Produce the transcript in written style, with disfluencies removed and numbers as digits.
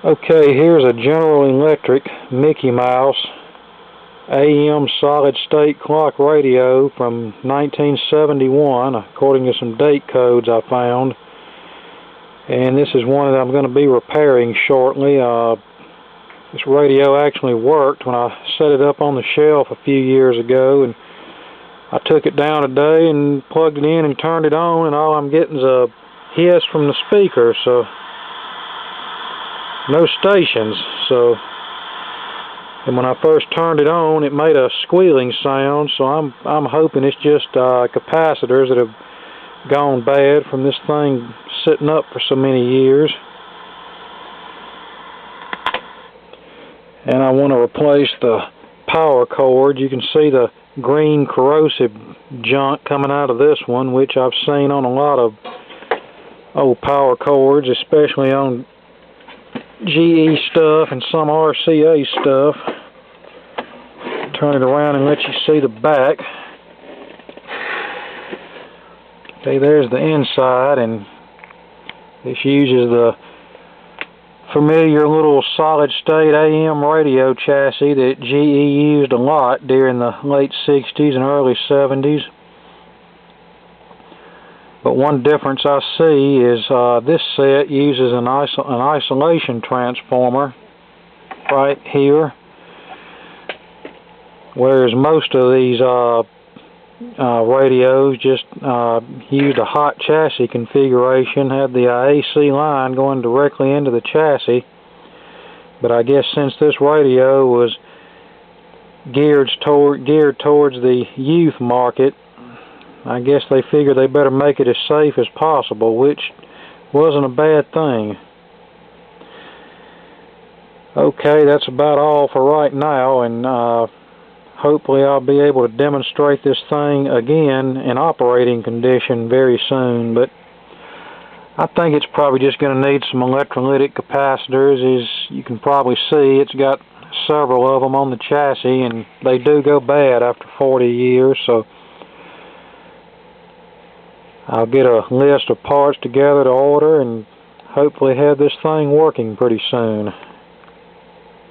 Okay, here's a General Electric Mickey Mouse AM solid state clock radio from 1971, according to some date codes I found. And this is one that I'm going to be repairing shortly. This radio actually worked when I set it up on the shelf a few years ago, and I took it down today and plugged it in and turned it on, and all I'm getting is a hiss from the speaker, so no stations. So, and when I first turned it on, it made a squealing sound, so I'm hoping it's just capacitors that have gone bad from this thing sitting up for so many years. And I want to replace the power cord. You can see the green corrosive junk coming out of this one, which I've seen on a lot of old power cords, especially on GE stuff and some RCA stuff. Turn it around and let you see the back. Okay, there's the inside, and this uses the familiar little solid-state AM radio chassis that GE used a lot during the late 60s and early 70s. But one difference I see is this set uses an isolation transformer right here, whereas most of these radios just used a hot chassis configuration, had the AC line going directly into the chassis. But I guess since this radio was geared towards the youth market, I guess they figured they better make it as safe as possible, which wasn't a bad thing. Okay, that's about all for right now, and hopefully I'll be able to demonstrate this thing again in operating condition very soon, but I think it's probably just going to need some electrolytic capacitors. As you can probably see, it's got several of them on the chassis, and they do go bad after 40 years, so I'll get a list of parts together to order and hopefully have this thing working pretty soon.